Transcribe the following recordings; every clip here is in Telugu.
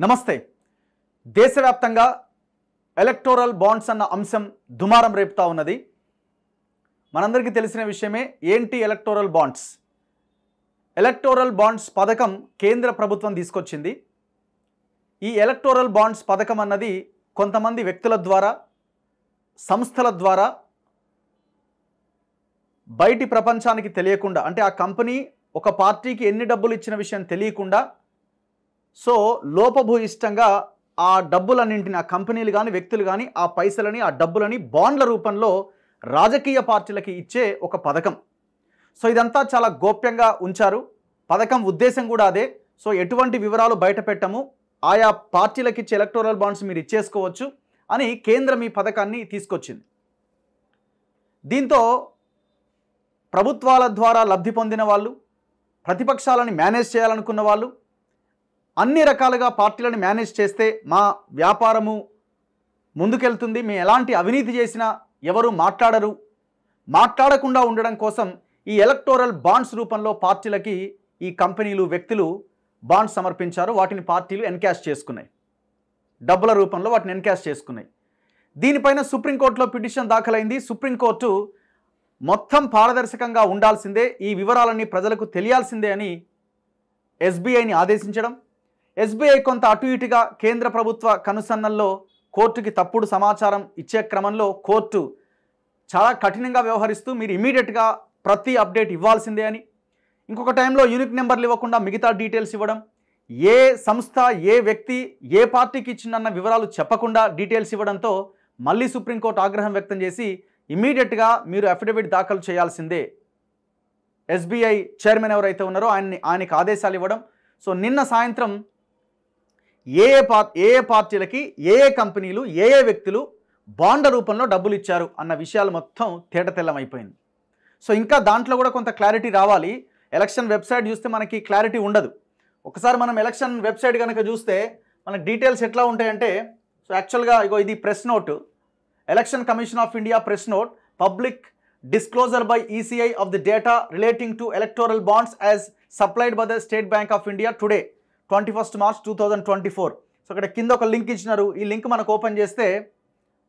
నమస్తే. దేశవ్యాప్తంగా ఎలక్టోరల్ బాండ్స్ అన్న అంశం దుమారం రేపుతా ఉన్నది. మనందరికీ తెలిసిన విషయమే. ఏంటి ఎలక్టోరల్ బాండ్స్? ఎలక్టోరల్ బాండ్స్ పథకం కేంద్ర ప్రభుత్వం తీసుకొచ్చింది. ఈ ఎలక్టోరల్ బాండ్స్ పథకం అన్నది కొంతమంది వ్యక్తుల ద్వారా, సంస్థల ద్వారా బయటి ప్రపంచానికి తెలియకుండా, అంటే ఆ కంపెనీ ఒక పార్టీకి ఎన్ని డబ్బులు ఇచ్చిన విషయం తెలియకుండా, సో లోపభూయిష్టంగా ఆ డబ్బులన్నింటిని, ఆ కంపెనీలు కానీ వ్యక్తులు కానీ ఆ పైసలని, ఆ డబ్బులని బాండ్ల రూపంలో రాజకీయ పార్టీలకి ఇచ్చే ఒక పథకం. సో ఇదంతా చాలా గోప్యంగా ఉంచారు. పథకం ఉద్దేశం కూడా అదే. సో ఎటువంటి వివరాలు బయట పెట్టము, ఆయా పార్టీలకు ఇచ్చే ఎలక్టోరల్ బాండ్స్ మీరు ఇచ్చేసుకోవచ్చు అని కేంద్రం ఈ పథకాన్ని తీసుకొచ్చింది. దీంతో ప్రభుత్వాల ద్వారా లబ్ధి పొందిన వాళ్ళు, ప్రతిపక్షాలని మేనేజ్ చేయాలనుకున్న వాళ్ళు, అన్ని రకాలుగా పార్టీలను మేనేజ్ చేస్తే మా వ్యాపారము ముందుకెళ్తుంది, మేము ఎలాంటి అవినీతి చేసినా ఎవరు మాట్లాడకుండా ఉండడం కోసం ఈ ఎలక్టోరల్ బాండ్స్ రూపంలో పార్టీలకి ఈ కంపెనీలు, వ్యక్తులు బాండ్స్ సమర్పించారు. వాటిని పార్టీలు ఎన్కాష్ చేసుకున్నాయి, డబ్బుల రూపంలో వాటిని ఎన్కాష్ చేసుకున్నాయి. దీనిపైన సుప్రీంకోర్టులో పిటిషన్ దాఖలైంది. సుప్రీంకోర్టు మొత్తం పారదర్శకంగా ఉండాల్సిందే, ఈ వివరాలన్నీ ప్రజలకు తెలియాల్సిందే అని ఎస్బీఐని ఆదేశించడం, ఎస్బీఐ కొంత అటు ఇటుగా కేంద్ర ప్రభుత్వ కనుసన్నల్లో కోర్టుకి తప్పుడు సమాచారం ఇచ్చే క్రమంలో కోర్టు చాలా కఠినంగా వ్యవహరిస్తూ మీరు ఇమీడియట్గా ప్రతి అప్డేట్ ఇవ్వాల్సిందే అని, ఇంకొక టైంలో యూనిక్ నెంబర్లు ఇవ్వకుండా మిగతా డీటెయిల్స్ ఇవ్వడం, ఏ సంస్థ, ఏ వ్యక్తి, ఏ పార్టీకి ఇచ్చిందన్న వివరాలు చెప్పకుండా డీటెయిల్స్ ఇవ్వడంతో మళ్ళీ సుప్రీంకోర్టు ఆగ్రహం వ్యక్తం చేసి ఇమీడియట్గా మీరు అఫిడవిట్ దాఖలు చేయాల్సిందే, ఎస్బీఐ చైర్మన్ ఎవరైతే ఉన్నారో ఆయనకి ఆదేశాలు ఇవ్వడం. సో నిన్న సాయంత్రం ఏ పార్టీలకి, ఏ కంపెనీలు, ఏ వ్యక్తులు బాండ్ల రూపంలో డబ్బులు ఇచ్చారు అన్న విషయాలు మొత్తం తేటతెల్లమైపోయింది. సో ఇంకా దాంట్లో కూడా కొంత క్లారిటీ రావాలి. ఎలక్షన్ వెబ్సైట్ చూస్తే మనకి క్లారిటీ ఉండదు. ఒకసారి మనం ఎలక్షన్ వెబ్సైట్ కనుక చూస్తే మనకి డీటెయిల్స్ ఎట్లా ఉంటాయంటే, సో యాక్చువల్గా ఇది press note, election commission of India press note, public disclosure by ECI of the data relating to electoral bonds as supplied by the state bank of India today 21 March 2024. So ఇక్కడ కింద ఒక లింక్ ఇచ్చినారు. ఈ లింక్ మనకు ఓపెన్ చేస్తే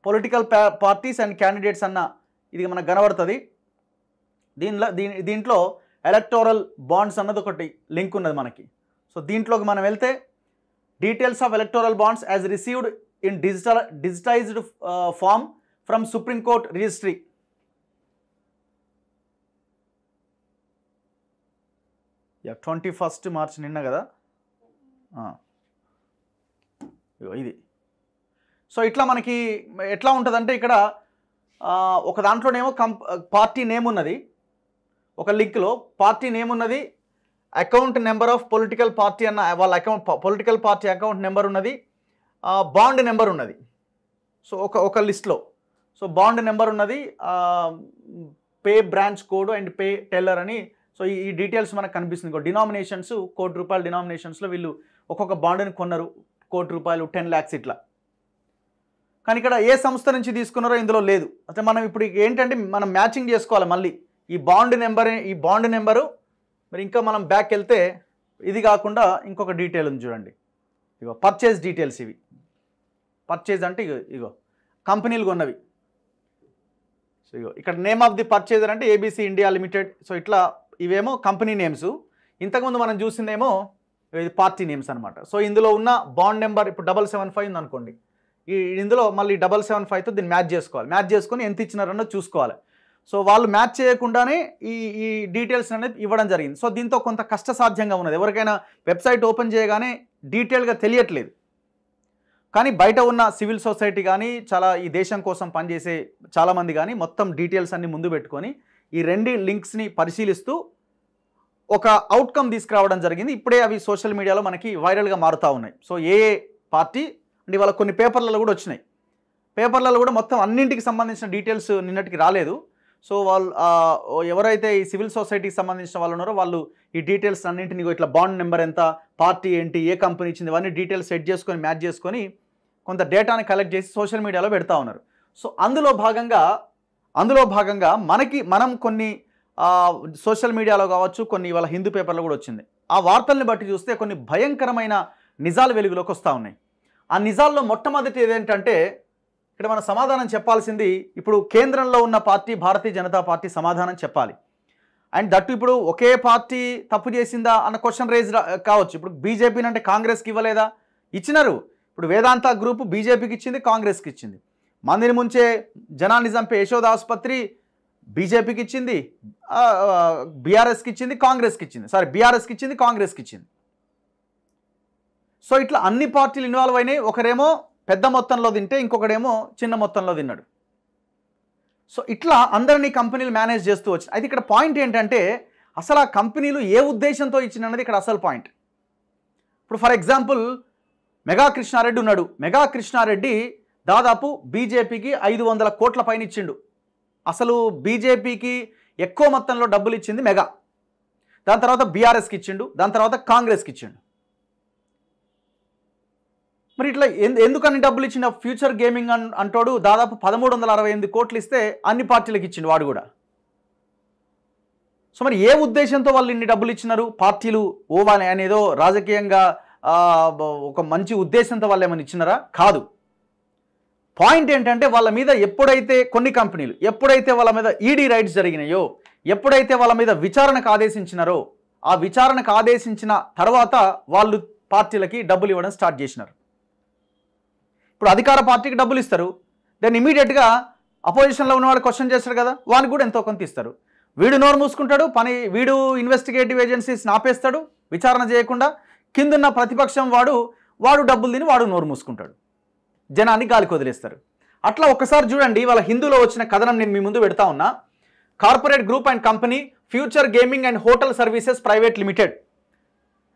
పొలిటికల్ పార్టీస్ అండ్ క్యాండిడేట్స్ అన్న ఇది మనకు కనబడుతుంది. దీంట్లో ఎలక్టోరల్ బాండ్స్ అన్నది ఒకటి లింక్ ఉన్నది మనకి. సో దీంట్లోకి మనం వెళ్తే details of electoral bonds as received in digitised form from Supreme Court registry. Yeah 21 March నిన్న కదా ఇది. సో ఇట్లా మనకి ఎట్లా ఉంటుందంటే ఇక్కడ ఒక దాంట్లోనేమో పార్టీ నేమ్ ఉన్నది, ఒక లింక్లో పార్టీ నేమ్ ఉన్నది, account number of political party అన్న వాళ్ళ పొలిటికల్ పార్టీ అకౌంట్ నెంబర్ ఉన్నది, బాండ్ నెంబర్ ఉన్నది. సో ఒక లిస్ట్లో సో బాండ్ నెంబర్ ఉన్నది, pay branch code and pay teller అని. సో ఈ డీటెయిల్స్ మనకు కనిపిస్తుంది. డినామినేషన్స్ ₹1 డినామినేషన్స్లో వీళ్ళు ఒక్కొక్క బాండ్ని కొన్నారు, ₹1 10 lakhs ఇట్లా. కానీ ఇక్కడ ఏ సంస్థ నుంచి తీసుకున్నారో ఇందులో లేదు. అంటే మనం ఇప్పుడు ఏంటంటే మనం మ్యాచింగ్ చేసుకోవాలి మళ్ళీ ఈ బాండ్ నెంబరు. మరి ఇంకా మనం బ్యాక్ వెళ్తే ఇది కాకుండా ఇంకొక డీటెయిల్ ఉంది చూడండి. ఇగో పర్చేజ్ డీటెయిల్స్. ఇవి పర్చేజ్ అంటే ఇగో కంపెనీలు కొన్నవి. సో ఇగో ఇక్కడ నేమ్ ఆఫ్ ది పర్చేజర్ అంటే ఏబీసీ ఇండియా లిమిటెడ్. సో ఇట్లా ఇవేమో కంపెనీ నేమ్స్. ఇంతకుముందు మనం చూసిందేమో ఇది పార్టీ నేమ్స్ అనమాట. సో ఇందులో ఉన్న బాండ్ నెంబర్ ఇప్పుడు 775 ఉంది అనుకోండి, ఇందులో మళ్ళీ 775తో దీన్ని మ్యాచ్ చేసుకోవాలి. మ్యాచ్ చేసుకొని ఎంత ఇచ్చినారన్నో చూసుకోవాలి. సో వాళ్ళు మ్యాచ్ చేయకుండానే ఈ డీటెయిల్స్ అనేది ఇవ్వడం జరిగింది. సో దీంతో కొంత కష్టసాధ్యంగా ఉన్నది. ఎవరికైనా వెబ్సైట్ ఓపెన్ చేయగానే డీటెయిల్గా తెలియట్లేదు. కానీ బయట ఉన్న సివిల్ సొసైటీ కానీ, చాలా ఈ దేశం కోసం పనిచేసే చాలామంది కానీ మొత్తం డీటెయిల్స్ అన్ని ముందు పెట్టుకొని ఈ రెండు లింక్స్ని పరిశీలిస్తూ ఒక అవుట్కమ్ తీసుకురావడం జరిగింది. ఇప్పుడే అవి సోషల్ మీడియాలో మనకి వైరల్గా మారుతూ ఉన్నాయి. సో ఏ పార్టీ అంటే వాళ్ళ కొన్ని పేపర్లలో కూడా వచ్చినాయి. పేపర్లలో కూడా మొత్తం అన్నింటికి సంబంధించిన డీటెయిల్స్ నిన్నటికి రాలేదు. సో వాళ్ళు ఎవరైతే ఈ సివిల్ సొసైటీకి సంబంధించిన వాళ్ళు ఉన్నారో వాళ్ళు ఈ డీటెయిల్స్ అన్నింటినీ ఇట్లా బాండ్ నెంబర్ ఎంత, పార్టీ ఏంటి, ఏ కంపెనీ ఇచ్చింది, ఇవన్నీ డీటెయిల్స్ సెట్ చేసుకొని మ్యాచ్ చేసుకొని కొంత డేటాని కలెక్ట్ చేసి సోషల్ మీడియాలో పెడతా ఉన్నారు. సో అందులో భాగంగా మనం కొన్ని సోషల్ మీడియాలో కావచ్చు, కొన్ని ఇవాళ హిందూ పేపర్లో కూడా వచ్చింది. ఆ వార్తల్ని బట్టి చూస్తే కొన్ని భయంకరమైన నిజాలు వెలుగులోకి వస్తూ ఉన్నాయి. ఆ నిజాల్లో మొట్టమొదటి ఏదేంటంటే ఇక్కడ మనం సమాధానం చెప్పాల్సింది, ఇప్పుడు కేంద్రంలో ఉన్న పార్టీ భారతీయ జనతా పార్టీ సమాధానం చెప్పాలి. అండ్ దట్టు ఇప్పుడు ఒకే పార్టీ తప్పు చేసిందా అన్న క్వశ్చన్ రేజ్ కావచ్చు. ఇప్పుడు బీజేపీని అంటే కాంగ్రెస్కి ఇవ్వలేదా? ఇచ్చినారు. ఇప్పుడు వేదాంత గ్రూపు బీజేపీకి ఇచ్చింది, కాంగ్రెస్కి ఇచ్చింది. మందిని ముంచే జనాన్ని చంపే యశోద ఆసుపత్రి బీజేపీకి ఇచ్చింది, బీఆర్ఎస్కి ఇచ్చింది, కాంగ్రెస్కి ఇచ్చింది. బీఆర్ఎస్కి ఇచ్చింది, కాంగ్రెస్కి ఇచ్చింది. సో ఇట్లా అన్ని పార్టీలు ఇన్వాల్వ్ అయినాయి. ఒకరేమో పెద్ద మొత్తంలో తింటే ఇంకొకడేమో చిన్న మొత్తంలో తిన్నాడు. సో ఇట్లా అందరినీ కంపెనీలు మేనేజ్ చేస్తూ వచ్చినాయి. అయితే ఇక్కడ పాయింట్ ఏంటంటే అసలు ఆ కంపెనీలు ఏ ఉద్దేశంతో ఇచ్చినది ఇక్కడ అసలు పాయింట్. ఇప్పుడు ఫర్ ఎగ్జాంపుల్ మెగా కృష్ణారెడ్డి ఉన్నాడు. మెగా కృష్ణారెడ్డి దాదాపు బీజేపీకి 500 కోట్ల పైన ఇచ్చిండు. అసలు బీజేపీకి ఎక్కువ మొత్తంలో డబ్బులు ఇచ్చింది మెగా. దాని తర్వాత బీఆర్ఎస్కి ఇచ్చిండు, దాని తర్వాత కాంగ్రెస్కి ఇచ్చిండు. మరి ఇట్లా ఎందుకని డబ్బులు ఇచ్చిండు? ఫ్యూచర్ గేమింగ్ అంటోడు దాదాపు 1368 కోట్లు ఇస్తే అన్ని పార్టీలకు ఇచ్చిండు వాడు కూడా. సో మరి ఏ ఉద్దేశంతో వాళ్ళు ఇన్ని డబ్బులు ఇచ్చినారు? పార్టీలు ఓవాని అనేదో రాజకీయంగా ఒక మంచి ఉద్దేశంతో వాళ్ళు ఏమైనా ఇచ్చినారా? కాదు. పాయింట్ ఏంటంటే వాళ్ళ మీద ఎప్పుడైతే కొన్ని కంపెనీలు ఎప్పుడైతే వాళ్ళ మీద ఈడీ రైట్స్ జరిగినాయో, ఎప్పుడైతే వాళ్ళ మీద విచారణకు ఆదేశించినారో, ఆ విచారణకు ఆదేశించిన తర్వాత వాళ్ళు పార్టీలకి డబ్బులు ఇవ్వడం స్టార్ట్ చేసినారు. ఇప్పుడు అధికార పార్టీకి డబ్బులు ఇస్తారు, దాన్ని ఇమీడియట్గా అపోజిషన్లో ఉన్నవాడు క్వశ్చన్ చేస్తాడు కదా, వానికి కూడా ఎంతో కొంత ఇస్తారు. వీడు నోరు మూసుకుంటాడు, వీడు ఇన్వెస్టిగేటివ్ ఏజెన్సీస్ ఆపేస్తాడు విచారణ చేయకుండా. కిందున్న ప్రతిపక్షం వాడు డబ్బులు తిని వాడు నోరు మూసుకుంటాడు, జనాన్ని గాలికి వదిలేస్తారు. అట్లా ఒక్కసారి చూడండి, వాళ్ళ హిందూలో వచ్చిన కథనం నేను మీ ముందు పెడతా ఉన్నా. Corporate group and company future gaming and hotel services private limited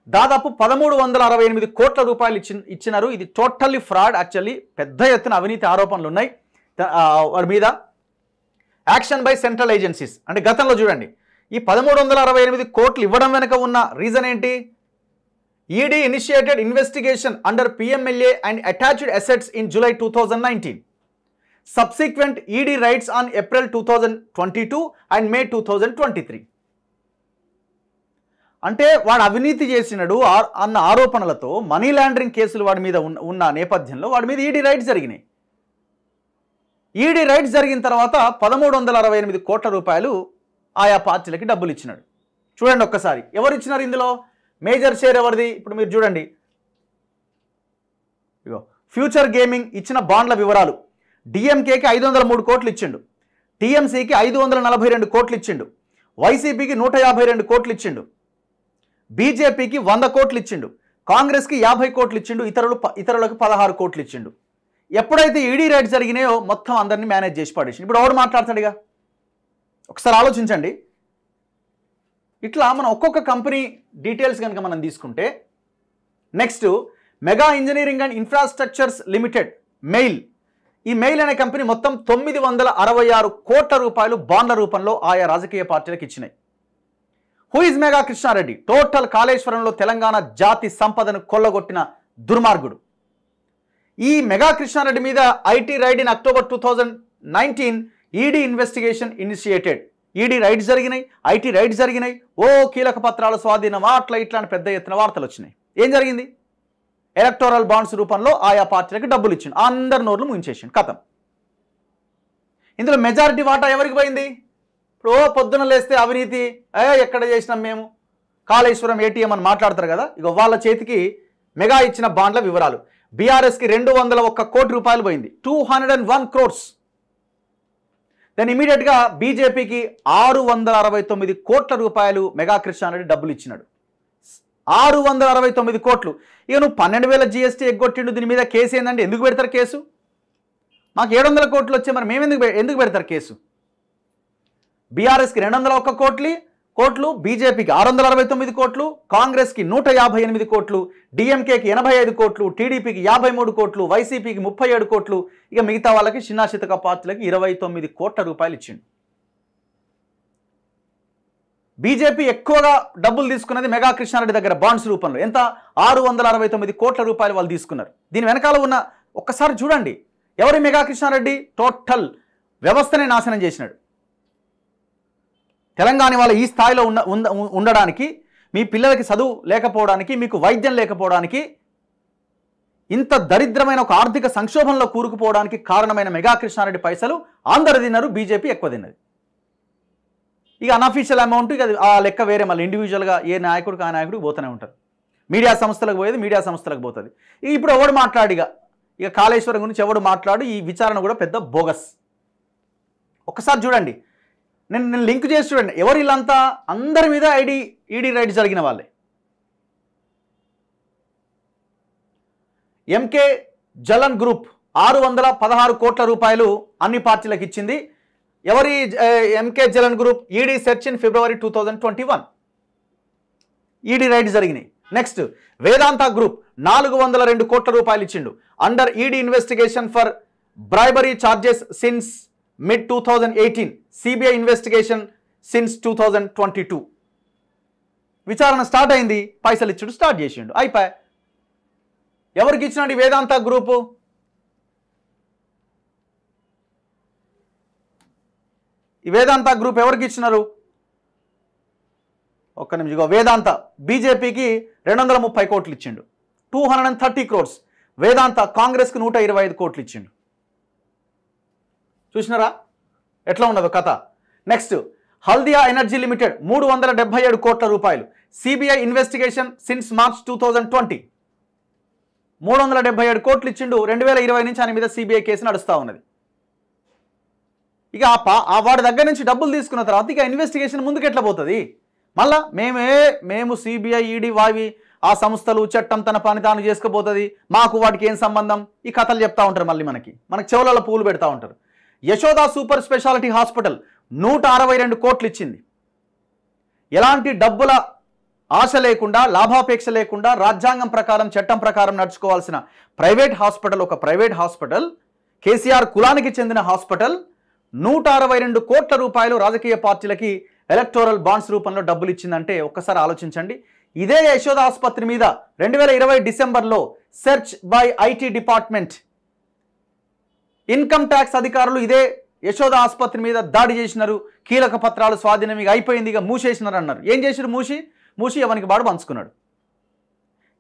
దాదాపు 1368 కోట్ల రూపాయలు ఇచ్చినారు. ఇది టోటల్లీ ఫ్రాడ్. యాక్చువల్లీ పెద్ద ఎత్తున అవినీతి ఆరోపణలు ఉన్నాయి వాడి మీద. యాక్షన్ బై సెంట్రల్ ఏజెన్సీస్ అంటే గతంలో చూడండి, ఈ 1368 కోట్లు ఇవ్వడం వెనుక ఉన్న రీజన్ ఏంటి? ED initiated investigation under PMLA and attached assets in July 2019. Subsequent ED raids on April 2022 and May 2023. అంటే వాడు అవినీతి చేసినాడు అన్న ఆరోపణలతో మనీ లాండరింగ్ కేసులు వాడి మీద ఉన్న నేపథ్యంలో వాడి మీద ఈడీ రైడ్స్ జరిగినాయి. ఈడీ రైడ్స్ జరిగిన తర్వాత 1368 కోట్ల రూపాయలు ఆయా పార్టీలకి డబ్బులు ఇచ్చినాడు. చూడండి ఒక్కసారి ఎవరు ఇచ్చినారు ఇందులో? మేజర్ షేర్ ఎవరిది? ఇప్పుడు మీరు చూడండి, ఇగో ఫ్యూచర్ గేమింగ్ ఇచ్చిన బాండ్ల వివరాలు. డిఎంకేకి 503 కోట్లు ఇచ్చిండు, టీఎంసీకి 542 కోట్లు ఇచ్చిండు, వైసీపీకి 152 కోట్లు ఇచ్చిండు, బీజేపీకి 100 కోట్లు ఇచ్చిండు, కాంగ్రెస్కి 50 కోట్లు ఇచ్చిండు, ఇతరులకు 16 కోట్లు ఇచ్చిండు. ఎప్పుడైతే ఈడీ రైడ్ జరిగినాయో మొత్తం అందరినీ మేనేజ్ చేసి పడేసిండు. ఇప్పుడు ఎవరు మాట్లాడతాడుగా? ఒకసారి ఆలోచించండి. ఇట్లా మనం ఒక్కొక్క కంపెనీ డీటెయిల్స్ కనుక మనం తీసుకుంటే, next mega engineering and infrastructures limited mail, ఈ మెయిల్ అనే కంపెనీ మొత్తం 966 కోట్ల రూపాయలు బాండ్ల రూపంలో ఆయా రాజకీయ పార్టీలకు ఇచ్చినాయి. Who is Mega Krishna Reddy? Total కాళేశ్వరంలో తెలంగాణ జాతి సంపదను కొల్లగొట్టిన దుర్మార్గుడు. ఈ మెగా కృష్ణారెడ్డి మీద IT raid in October 2019 ED investigation initiated. ED rides జరిగినాయి, ఐటీ రైడ్స్ జరిగినాయి, కీలక పత్రాల స్వాధీనం అట్లా ఇట్లా అని పెద్ద ఎత్తున వార్తలు వచ్చినాయి. ఏం జరిగింది? ఎలక్టోరల్ బాండ్స్ రూపంలో ఆయా పార్టీలకు డబ్బులు ఇచ్చిండు, అందరి నోర్లు ముంచేసిండు, కథం. ఇందులో మెజారిటీ వాటా ఎవరికి పోయింది? ఇప్పుడు పొద్దున లేస్తే అవినీతి ఎక్కడ చేసినాం మేము, కాళేశ్వరం ఏటీఎం అని మాట్లాడతారు కదా, ఇక వాళ్ళ చేతికి మెగా ఇచ్చిన బాండ్ల వివరాలు. బీఆర్ఎస్కి 201 కోటి రూపాయలు పోయింది, 201 crores. దాని ఇమీడియట్గా బీజేపీకి 669 కోట్ల రూపాయలు మెగా కృష్ణారెడ్డి డబ్బులు ఇచ్చినాడు. 669 కోట్లు. ఇక నువ్వు 12,000 GST ఎగ్గొట్టిండు, దీని మీద కేసు ఏందంటే ఎందుకు పెడతారు కేసు? మాకు 700 కోట్లు వచ్చే మరి మేము ఎందుకు పెడతారు కేసు? బీఆర్ఎస్కి 201 కోట్లు, బీజేపీకి 669 కోట్లు, కాంగ్రెస్కి 158 కోట్లు, డిఎంకేకి 85 కోట్లు, టీడీపీకి 53 కోట్లు, వైసీపీకి 37 కోట్లు, ఇక మిగతా వాళ్ళకి చిన్న చితక పార్టీలకి 29 కోట్ల రూపాయలు ఇచ్చిండు. బీజేపీ ఎక్కువగా డబ్బులు తీసుకున్నది మెగా కృష్ణారెడ్డి దగ్గర బాండ్స్ రూపంలో. ఎంత? 669 కోట్ల రూపాయలు వాళ్ళు తీసుకున్నారు. దీని వెనకాల ఉన్న ఒక్కసారి చూడండి, ఎవరి మెగా కృష్ణారెడ్డి? టోటల్ వ్యవస్థనే నాశనం చేసినాడు. తెలంగాణ వాళ్ళ ఈ స్థాయిలో ఉండడానికి, మీ పిల్లలకి చదువు లేకపోవడానికి, మీకు వైద్యం లేకపోవడానికి ఇంత దరిద్రమైన ఒక ఆర్థిక సంక్షోభంలో కూరుకుపోవడానికి కారణమైన మెగా కృష్ణారెడ్డి పైసలు అందరు తిన్నారు, బీజేపీ ఎక్కువ తిన్నది. ఇక అన్అఫీషియల్ అమౌంట్ ఇక ఆ లెక్క వేరే, మళ్ళీ ఇండివిజువల్గా ఏ నాయకుడికి ఆ నాయకుడికి పోతూనే ఉంటారు. మీడియా సంస్థలకు పోయేది మీడియా సంస్థలకు పోతుంది. ఇప్పుడు ఎవడు మాట్లాడు ఇక కాళేశ్వరం గురించి ఎవడు మాట్లాడు, ఈ విచారణ కూడా పెద్ద బోగస్. ఒక్కసారి చూడండి, నేను లింక్ చేసి చూడండి. ఎవరు వీళ్ళంతా? అందరి మీద ఈడీ రైడ్ జరిగిన వాళ్ళే. ఎంకే జలన్ గ్రూప్ 616 కోట్ల రూపాయలు అన్ని పార్టీలకు ఇచ్చింది. ఎవరి MK Jalan group? ED search in February 2021 ED raid జరిగినాయి. నెక్స్ట్ వేదాంత గ్రూప్ 402 కోట్ల రూపాయలు ఇచ్చిండు. Under ED investigation for bribery charges since mid 2018, CBI investigation since 2022. విచారణ స్టార్ట్ అయింది, పైసలు ఇచ్చుడు స్టార్ట్ చేసిండు, అయిపోయి. ఎవరికి ఇచ్చినాడు ఈ వేదాంత గ్రూపు? ఈ వేదాంత గ్రూప్ ఎవరికి ఇచ్చినారు? ఒక్క నిమిషం. వేదాంత బీజేపీకి 230 కోట్లు ఇచ్చిండు, 230 crores. వేదాంత కాంగ్రెస్కి 125 కోట్లు ఇచ్చిండు. చూసినారా ఎట్లా ఉన్నదో కథ? నెక్స్ట్ హల్దియా ఎనర్జీ లిమిటెడ్ 377 కోట్ల రూపాయలు. సిబిఐ ఇన్వెస్టిగేషన్ సిన్స్ మార్చ్ 2020 377 కోట్లు ఇచ్చిండు. 2020 నుంచి ఆయన మీద సిబిఐ కేసు నడుస్తూ ఉన్నది. ఇక వాడి దగ్గర నుంచి డబ్బులు తీసుకున్న తర్వాత ఇక ఇన్వెస్టిగేషన్ ముందుకు ఎట్లా పోతుంది? మళ్ళా మేము సిబిఐ ఈడీ వావి ఆ సంస్థలు చట్టం తన పని తాను చేసుకుపోతుంది, మాకు వాటికి ఏం సంబంధం? ఈ కథలు చెప్తా ఉంటారు. మళ్ళీ మనకి చెవులలో పూలు పెడతా ఉంటారు. యశోద సూపర్ స్పెషాలిటీ హాస్పిటల్ 162 కోట్లు ఇచ్చింది. ఎలాంటి డబ్బుల ఆశ లేకుండా, లాభాపేక్ష లేకుండా రాజ్యాంగం ప్రకారం చట్టం ప్రకారం నడుచుకోవాల్సిన ప్రైవేట్ హాస్పిటల్, ఒక ప్రైవేట్ హాస్పిటల్, కేసీఆర్ కులానికి చెందిన హాస్పిటల్ 162 కోట్ల రూపాయలు రాజకీయ పార్టీలకి ఎలక్టోరల్ బాండ్స్ రూపంలో డబ్బులు ఇచ్చిందంటే ఒక్కసారి ఆలోచించండి. ఇదే యశోద ఆసుపత్రి మీద 2020 డిసెంబర్లో search by IT department, income tax అధికారులు ఇదే యశోద ఆసుపత్రి మీద దాడి చేసినారు. కీలక పత్రాలు స్వాధీనం, ఇక అయిపోయింది, ఇక మూసేసినారు అన్నారు. ఏం చేసినారు? మూసి ఎవరికి బాడు పంచుకున్నాడు.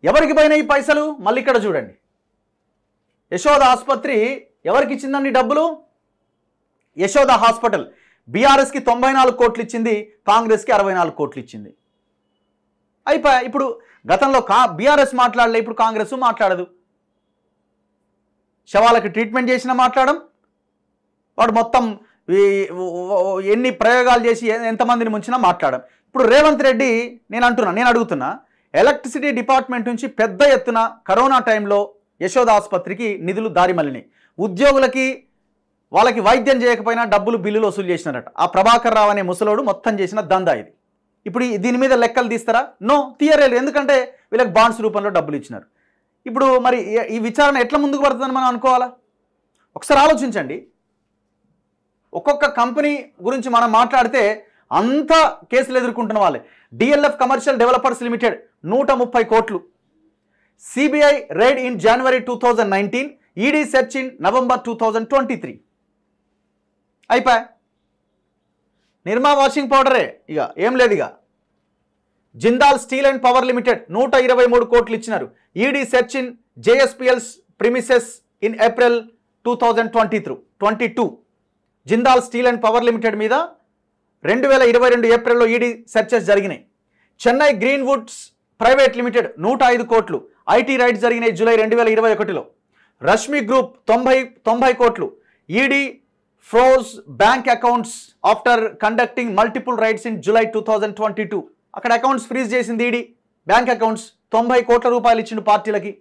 ఎవరికి పోయినా ఈ పైసలు? మళ్ళీ ఇక్కడ చూడండి, యశోద ఆసుపత్రి ఎవరికి ఇచ్చిందండి డబ్బులు? యశోద హాస్పిటల్ బీఆర్ఎస్కి 94 కోట్లు ఇచ్చింది, కాంగ్రెస్కి 64 కోట్లు ఇచ్చింది. అయిపోయా. ఇప్పుడు గతంలో బీఆర్ఎస్ మాట్లాడలే, ఇప్పుడు కాంగ్రెస్ మాట్లాడదు. శవాలకి ట్రీట్మెంట్ చేసినా మాట్లాడడం, వాడు మొత్తం ఎన్ని ప్రయోగాలు చేసి ఎంతమందిని ముంచినా మాట్లాడడం. ఇప్పుడు రేవంత్ రెడ్డి నేను అడుగుతున్నా, ఎలక్ట్రిసిటీ డిపార్ట్మెంట్ నుంచి పెద్ద ఎత్తున కరోనా టైంలో యశోద ఆసుపత్రికి నిధులు దారి మళ్ళినాయి. ఉద్యోగులకి వాళ్ళకి వైద్యం చేయకపోయినా డబ్బులు బిల్లులు వసూలు చేసినారట. ఆ ప్రభాకర్ రావు అనే ముసలోడు మొత్తం చేసిన దందా ఇది. ఇప్పుడు దీని మీద లెక్కలు తీస్తారా? నో, తీయరేలు. ఎందుకంటే వీళ్ళకి బాండ్స్ రూపంలో డబ్బులు ఇచ్చినారు. ఇప్పుడు మరి ఈ విచారణ ఎట్లా ముందుకు పడుతుందని మనం అనుకోవాలా? ఒకసారి ఆలోచించండి. ఒక్కొక్క కంపెనీ గురించి మనం మాట్లాడితే అంతా కేసులు ఎదుర్కొంటున్న వాళ్ళే. డిఎల్ఎఫ్ కమర్షియల్ డెవలపర్స్ లిమిటెడ్ 130 కోట్లు. CBI raid in January 2019, ED search in November 2023. అయిపోయా. నిర్మా వాషింగ్ పౌడరే, ఇక ఏం లేదు. ఇక Jindal steel and power limited 123 కోట్లు ఇచ్చినారు. ED search in JSPL's premises in April 2022. Jindal steel and power limited మీద 2022 ఏప్రిల్లో ఈడీ సెర్చెస్ జరిగినాయి. Chennai green woods private limited 105 కోట్లు. ఐటీ రైడ్స్ జరిగినాయి జూలై 2021లో. రష్మి గ్రూప్ 90 కోట్లు. ED froze bank accounts after conducting multiple rides in July 2022. అక్కడ అకౌంట్స్ ఫ్రీజ్ చేసింది ఈడీ. బ్యాంక్ అకౌంట్స్ 90 కోట్ల రూపాయలు ఇచ్చిండు పార్టీలకి.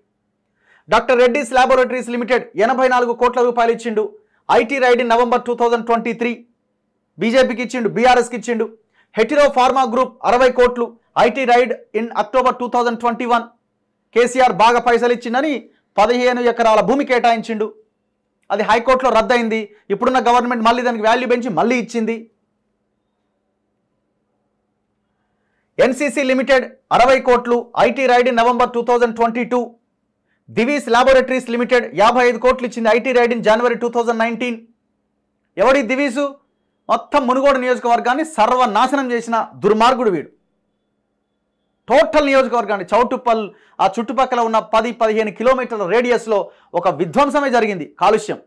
డాక్టర్ రెడ్డిస్ ల్యాబొరేటరీస్ లిమిటెడ్ 84 కోట్ల రూపాయలు ఇచ్చిండు. ఐటీ రైడ్ ఇన్ నవంబర్ 2023 బీజేపీకి ఇచ్చిండు, బీఆర్ఎస్కి ఇచ్చిండు. హెటిరో ఫార్మా గ్రూప్ 60 కోట్లు. IT raid in October 2021. KCR బాగా పైసలు ఇచ్చిందని 15 ఎకరాల భూమి కేటాయించిండు. అది హైకోర్టులో రద్దయింది. ఇప్పుడున్న గవర్నమెంట్ మళ్ళీ దానికి వాల్యూ పెంచి మళ్ళీ ఇచ్చింది. ఎన్సీసీ లిమిటెడ్ 60 కోట్లు. IT raid in November 2022. Divi's Laboratories Limited 55 కోట్లు ఇచ్చింది. IT raid in January 2019. ఎవడి దివీసు? మొత్తం మునుగోడు నియోజకవర్గాన్ని సర్వనాశనం చేసిన దుర్మార్గుడు వీడు. టోటల్ నియోజకవర్గాన్ని చౌటుప్పల్ ఆ చుట్టుపక్కల ఉన్న 10-15 కిలోమీటర్ల రేడియస్లో ఒక విధ్వంసమే జరిగింది, కాలుష్యం.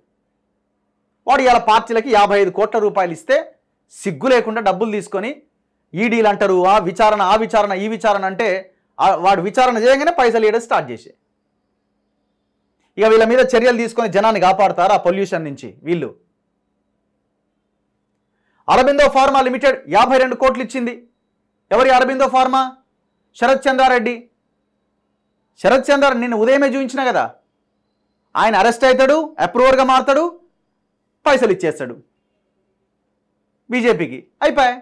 వాడు ఇలా పార్టీలకి 55 కోట్ల రూపాయలు ఇస్తే సిగ్గు లేకుండా డబ్బులు తీసుకొని ఈడీలు అంటారు, ఆ విచారణ ఈ విచారణ అంటే వాడు విచారణ చేయగానే పైసలు ఇవ్వడం స్టార్ట్ చేసే. ఇక వీళ్ళ మీద చర్యలు తీసుకొని జనాన్ని కాపాడుతారు ఆ పొల్యూషన్ నుంచి వీళ్ళు. అరబిందో ఫార్మా లిమిటెడ్ 52 కోట్లు ఇచ్చింది. ఎవరి అరబిందో ఫార్మా? శరత్ చంద్రారెడ్డి. శరత్ చంద్ర నిన్న ఉదయమే చూపించిన కదా, ఆయన అరెస్ట్ అవుతాడు, అప్రూవర్గా మారుతాడు, పైసలు ఇచ్చేస్తాడు బీజేపీకి, అయిపోయాయి.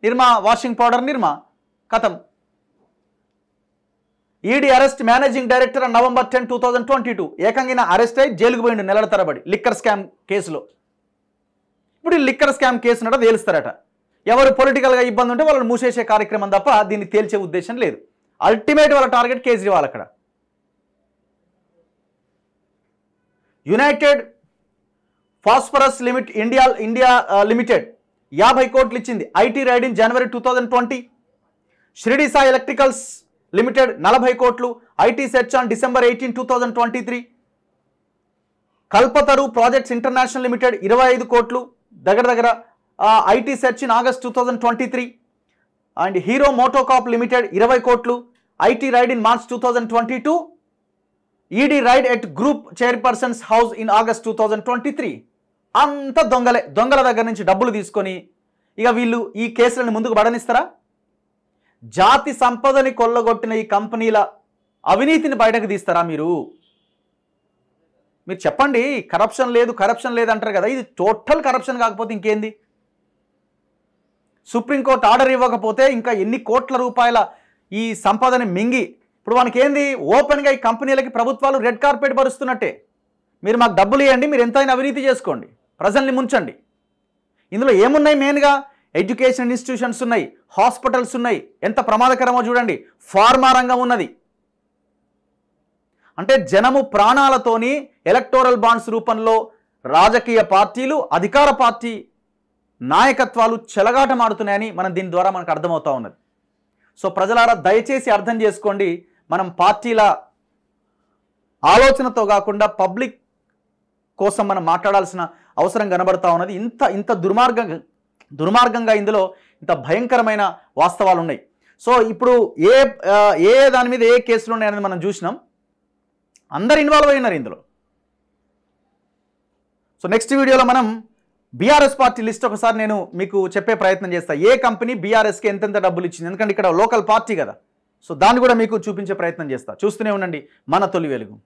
నిర్మా వాషింగ్ పౌడర్ నిర్మా కథం. ED arrest managing director November 10, 2022. ఏకంగా అరెస్ట్ అయ్యి జైలుకు పోయిండు నెలల తరబడి లిక్కర్ స్కామ్ కేసులో. ఇప్పుడు ఈ లిక్కర్ స్కామ్ కేసునట తేలుస్తారట. ఎవరు పొలిటికల్గా ఇబ్బంది ఉంటే వాళ్ళని మూసేసే కార్యక్రమం తప్ప దీన్ని తేల్చే ఉద్దేశం లేదు. అల్టిమేట్ వాళ్ళ టార్గెట్ కేజ్రీవాల్. అక్కడ యునైటెడ్ ఫాస్ఫరస్ ఇండియా లిమిటెడ్ 50 కోట్లు ఇచ్చింది. IT raid in January 2020. Shirdi Sai electricals limited 40 కోట్లు. IT search on December 18, 2023. Kalpataru projects international limited 25 కోట్లు దగ్గర IT search in August 2023. And hero MotoCorp limited 20 కోట్లు. IT raid in March 2022. ED raid at group chairperson's house in August 2023. అంత దొంగల దగ్గర నుంచి డబ్బులు తీసుకొని ఇక వీళ్ళు ఈ కేసులను ముందుకు బడనిస్తారా? జాతి సంపదని కొల్లగొట్టిన ఈ కంపెనీల అవినీతిని బయటకు తీస్తారా మీరు చెప్పండి. కరప్షన్ లేదు అంటారు కదా, ఇది టోటల్ కరప్షన్ కాకపోతే ఇంకేంది? సుప్రీంకోర్టు ఆర్డర్ ఇవ్వకపోతే ఇంకా ఎన్ని కోట్ల రూపాయల ఈ సంపదని మింగి ఇప్పుడు మనకేంది ఓపెన్గా ఈ కంపెనీలకి ప్రభుత్వాలు రెడ్ కార్పెట్ పరుస్తున్నట్టే. మీరు మాకు డబ్బులు ఇవ్వండి, మీరు ఎంతైనా అవినీతి చేసుకోండి, ప్రజల్ని ముంచండి. ఇందులో ఏమున్నాయి? మెయిన్గా ఎడ్యుకేషన్ ఇన్స్టిట్యూషన్స్ ఉన్నాయి, హాస్పిటల్స్ ఉన్నాయి. ఎంత ప్రమాదకరమో చూడండి. ఫార్మా రంగం ఉన్నది. అంటే జనము ప్రాణాలతోని ఎలక్టోరల్ బాండ్స్ రూపంలో రాజకీయ పార్టీలు, అధికార పార్టీ నాయకత్వాలు చెలగాటమాడుతున్నాయని దీని ద్వారా మనకు అర్థమవుతా ఉన్నది. సో ప్రజలారా దయచేసి అర్థం చేసుకోండి, మనం పార్టీల ఆలోచనతో కాకుండా పబ్లిక్ కోసం మనం మాట్లాడాల్సిన అవసరం కనబడతా ఉన్నది. ఇంత దుర్మార్గంగా ఇందులో ఇంత భయంకరమైన వాస్తవాలు ఉన్నాయి. సో ఇప్పుడు ఏ దాని మీద ఏ కేసులు ఉన్నాయనేది మనం చూసినాం. అందరు ఇన్వాల్వ్ అయినారు ఇందులో. సో నెక్స్ట్ వీడియోలో మనం బీఆర్ఎస్ పార్టీ లిస్ట్ ఒకసారి నేను మీకు చెప్పే ప్రయత్నం చేస్తాను. ఏ కంపెనీ బీఆర్ఎస్కి ఎంతెంత డబ్బులు ఇచ్చింది, ఎందుకంటే ఇక్కడ లోకల్ పార్టీ కదా. సో దాన్ని కూడా మీకు చూపించే ప్రయత్నం చేస్తా. చూస్తూనే ఉండండి మన తొలి వెలుగు.